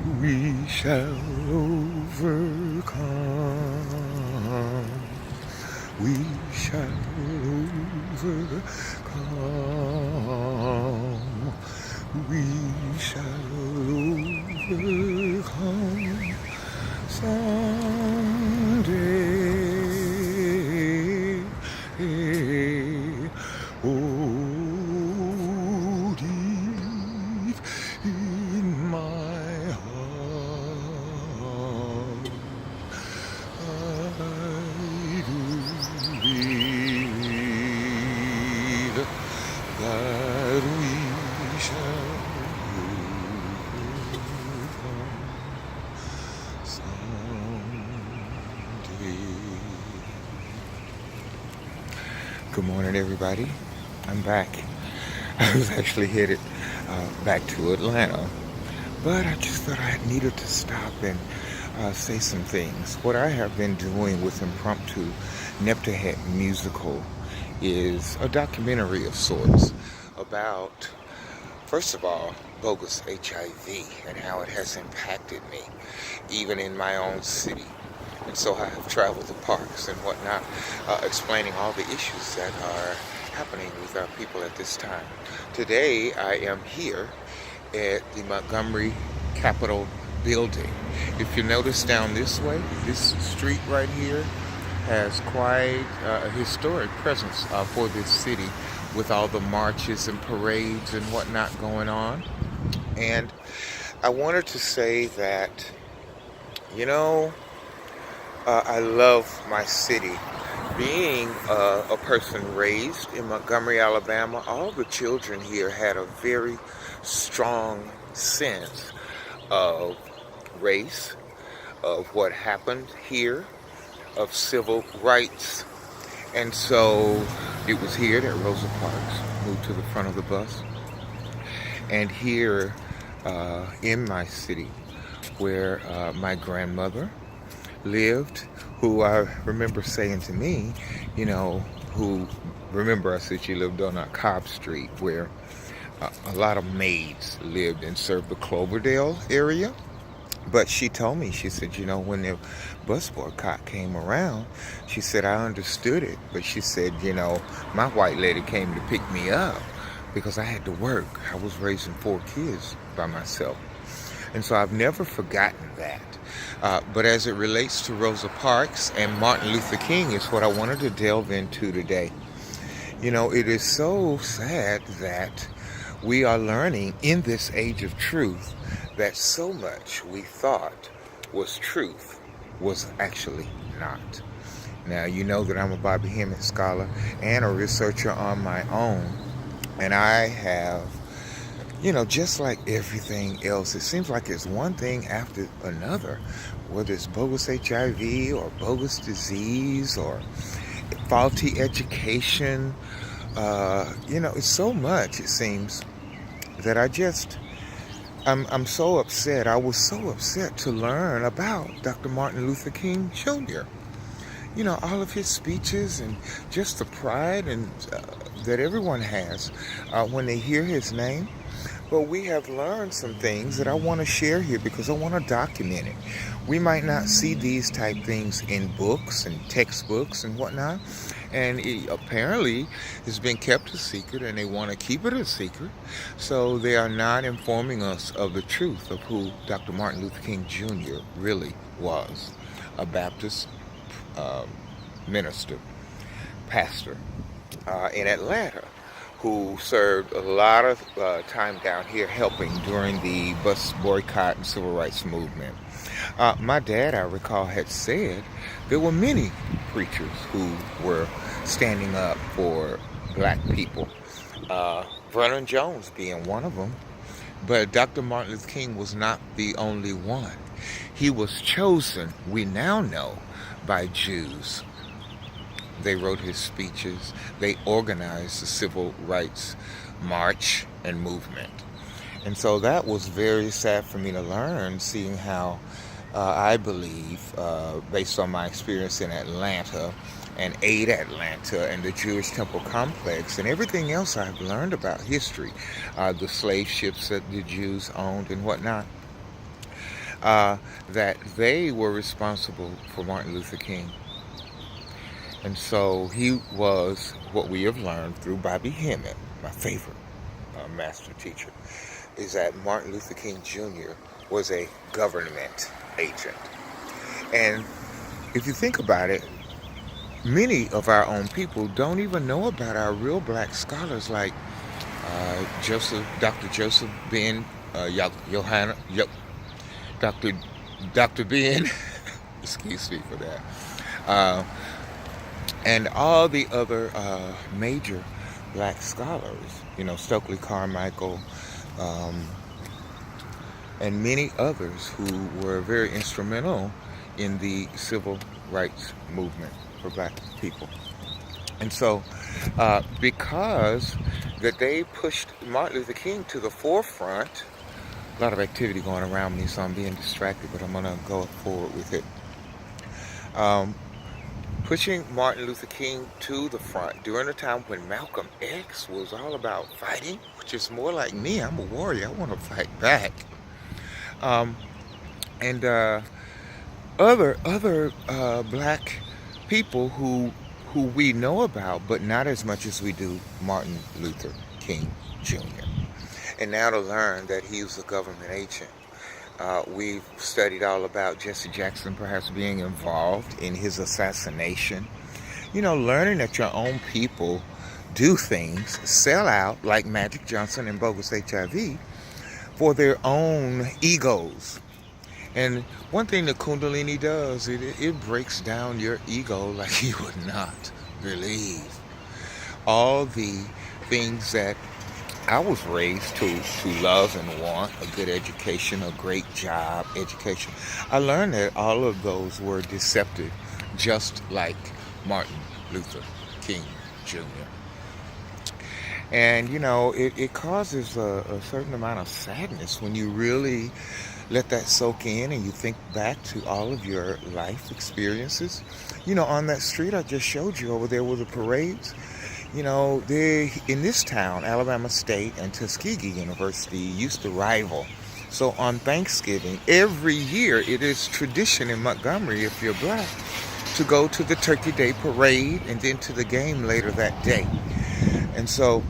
We shall overcome. We shall overcome. We shall overcome someday. Oh, deep in my heart, I do believe that we shall overcome someday. Good morning, everybody. I'm back. I was actually headed back to Atlanta, but I just thought I needed to stop and say some things. What I have been doing with Impromptu Nebthet musical is a documentary of sorts about, first of all, bogus HIV and how it has impacted me, even in my own city. And so I have traveled the parks and whatnot, explaining all the issues that are happening with our people at this time. Today, I am here at the Montgomery Capitol building. If you notice down this way, this street right here has quite a historic presence for this city, with all the marches and parades and whatnot going on. And I wanted to say that, I love my city. Being a person raised in Montgomery, Alabama, all the children here had a very strong sense of race, of what happened here, of civil rights. And so it was here that Rosa Parks moved to the front of the bus. And here in my city, where my grandmother lived, who I remember saying to me, I said she lived on Cobb Street, where a lot of maids lived and served the Cloverdale area. But she told me, she said, when the bus boycott came around, she said, I understood it. But she said, my white lady came to pick me up because I had to work. I was raising 4 kids by myself. And so I've never forgotten that. But as it relates to Rosa Parks and Martin Luther King is what I wanted to delve into today. It is so sad that we are learning in this age of truth that so much we thought was truth was actually not. Now, you know that I'm a Bobby Hemmett scholar and a researcher on my own. And I have, just like everything else, it seems like it's one thing after another, whether it's bogus HIV or bogus disease or faulty education. It's so much, it seems, that I'm so upset. I was so upset to learn about Dr. Martin Luther King Jr. All of his speeches and just the pride and that everyone has when they hear his name. But we have learned some things that I want to share here because I want to document it. We might not see these type things in books and textbooks and whatnot. And it apparently has been kept a secret, and they want to keep it a secret. So they are not informing us of the truth of who Dr. Martin Luther King Jr. really was. A Baptist minister, pastor in Atlanta, who served a lot of time down here helping during the bus boycott and civil rights movement. My dad, I recall, had said there were many preachers who were standing up for black people, Vernon Jones being one of them. But Dr. Martin Luther King was not the only one. He was chosen, we now know, by Jews. They wrote his speeches. They organized the civil rights march and movement. And so that was very sad for me to learn, seeing how I believe, based on my experience in Atlanta and Aid Atlanta and the Jewish Temple Complex and everything else I've learned about history, the slave ships that the Jews owned and whatnot, that they were responsible for Martin Luther King. And so he was, what we have learned through Bobby Hemmett, my favorite master teacher, is that Martin Luther King Jr. was a government agent. And if you think about it, many of our own people don't even know about our real black scholars like Dr. Joseph Ben, Dr. Ben, excuse me for that, and all the other major black scholars, Stokely Carmichael, and many others who were very instrumental in the civil rights movement for black people. And so because that they pushed Martin Luther King to the forefront, a lot of activity going around me, so I'm being distracted, but I'm going to go forward with it. Pushing Martin Luther King to the front during a time when Malcolm X was all about fighting, which is more like me. I'm a warrior. I want to fight back. And other black people who we know about, but not as much as we do Martin Luther King Jr. And now to learn that he was a government agent. We've studied all about Jesse Jackson perhaps being involved in his assassination. Learning that your own people do things, sell out like Magic Johnson and bogus HIV for their own egos. And one thing that Kundalini does, it breaks down your ego like you would not believe. All the things that I was raised to love and want, a good education, a great job, education. I learned that all of those were deceptive, just like Martin Luther King Jr. And, it causes a certain amount of sadness when you really let that soak in and you think back to all of your life experiences. On that street I just showed you over there with the parades, they in this town, Alabama State and Tuskegee University used to rival. So on Thanksgiving, every year, it is tradition in Montgomery, if you're black, to go to the Turkey Day parade and then to the game later that day. And so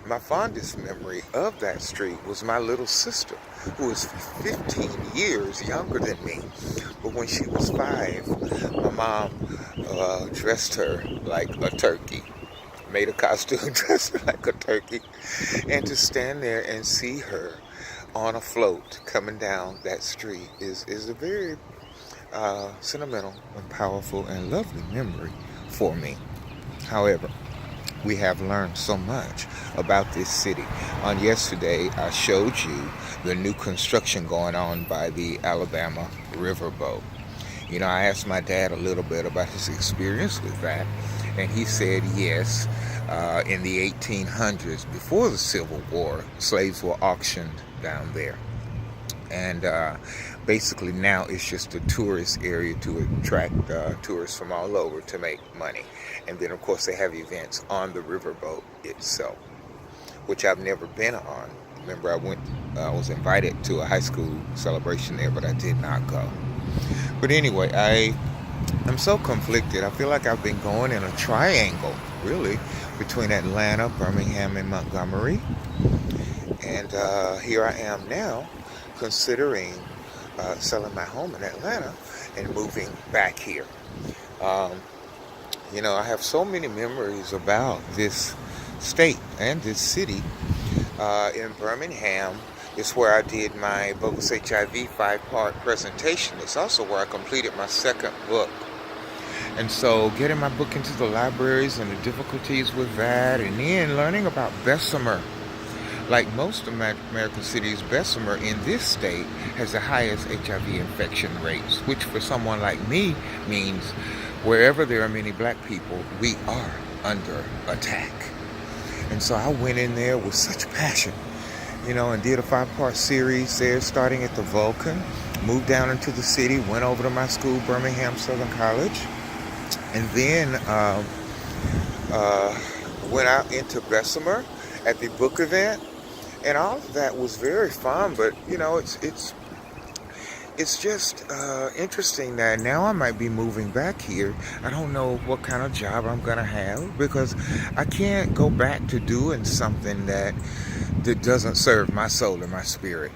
my fondest memory of that street was my little sister, who was 15 years younger than me. But when she was 5, my mom dressed her like a turkey, made a costume dressed her like a turkey, and to stand there and see her on a float coming down that street is a very sentimental and powerful and lovely memory for me. However, we have learned so much about this city. On yesterday, I showed you the new construction going on by the Alabama riverboat. I asked my dad a little bit about his experience with that, and he said yes, in the 1800s, before the Civil War, slaves were auctioned down there. And basically now it's just a tourist area to attract tourists from all over to make money. And then, of course, they have events on the riverboat itself, which I've never been on. Remember, I was invited to a high school celebration there, but I did not go. But anyway, I'm so conflicted. I feel like I've been going in a triangle, really, between Atlanta, Birmingham, and Montgomery. And here I am now, considering selling my home in Atlanta and moving back here. I have so many memories about this state and this city. In Birmingham is where I did my bogus HIV 5-part presentation. It's also where I completed my second book. And so getting my book into the libraries and the difficulties with that, and then learning about Bessemer. Like most American cities, Bessemer in this state has the highest HIV infection rates, which for someone like me means wherever there are many black people, we are under attack. And so I went in there with such passion, and did a 5-part series there, starting at the Vulcan, moved down into the city, went over to my school, Birmingham Southern College, and then went out into Bessemer at the book event. And all of that was very fun, but it's just interesting that now I might be moving back here. I don't know what kind of job I'm gonna have because I can't go back to doing something that doesn't serve my soul and my spirit.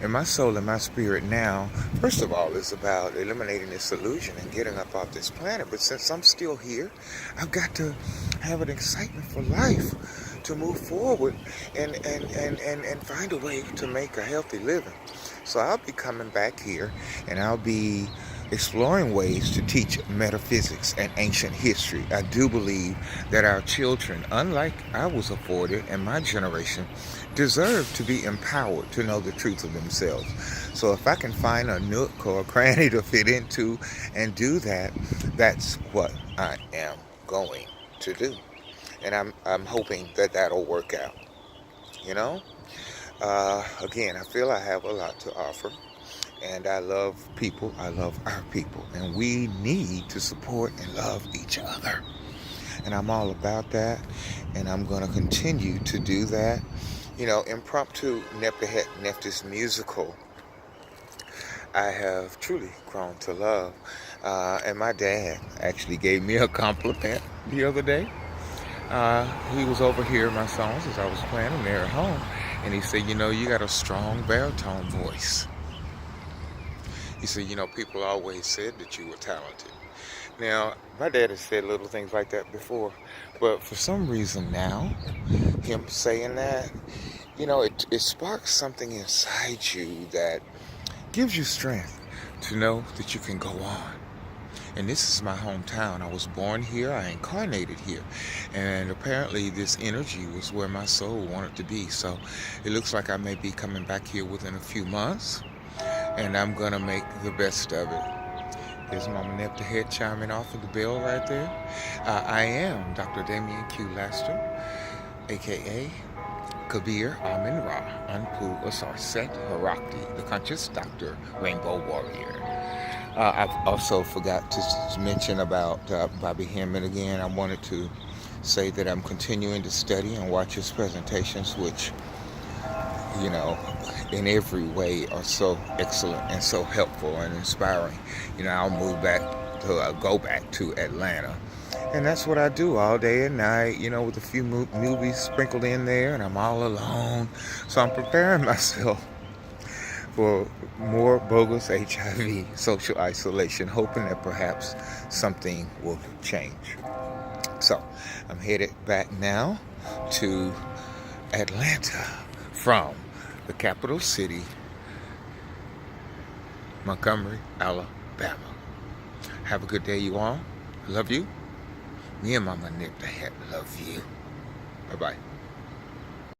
And my soul and my spirit now, first of all, is about eliminating this illusion and getting up off this planet. But since I'm still here, I've got to have an excitement for life to move forward and find a way to make a healthy living. So I'll be coming back here and I'll be exploring ways to teach metaphysics and ancient history. I do believe that our children, unlike I was afforded and my generation, deserve to be empowered to know the truth of themselves. So if I can find a nook or a cranny to fit into and do that, that's what I am going to do. And I'm hoping that that'll work out. You know? Again, I feel I have a lot to offer. And I love people. I love our people. And we need to support and love each other. And I'm all about that. And I'm going to continue to do that. You know, Impromptu, Nebthet, Nephthys musical, I have truly grown to love. And my dad actually gave me a compliment the other day. He was over here, my songs, as I was playing them there at home. And he said, you know, you got a strong baritone voice. He said, you know, people always said that you were talented. Now, my dad has said little things like that before, but for some reason now, him saying that, you know, it sparks something inside you that gives you strength to know that you can go on. And this is my hometown. I was born here. I incarnated here. And apparently this energy was where my soul wanted to be. So it looks like I may be coming back here within a few months. And I'm going to make the best of it. There's Mama Nebthet chiming off of the bell right there. I am Dr. Damien Q. Laster, a.k.a. Kabir Amin Ra, Anpu Asar Set Harakti, the conscious Dr. Rainbow Warrior. I've also forgot to mention about Bobby Hemmett again. I wanted to say that I'm continuing to study and watch his presentations, which, you know, in every way are so excellent and so helpful and inspiring. You know, I'll go back to Atlanta. And that's what I do all day and night, you know, with a few movies sprinkled in there, and I'm all alone. So I'm preparing myself for more bogus HIV, social isolation, hoping that perhaps something will change. So I'm headed back now to Atlanta from the capital city, Montgomery, Alabama. Have a good day, you all. I love you. Me and Mama Nebthet love you. Bye-bye.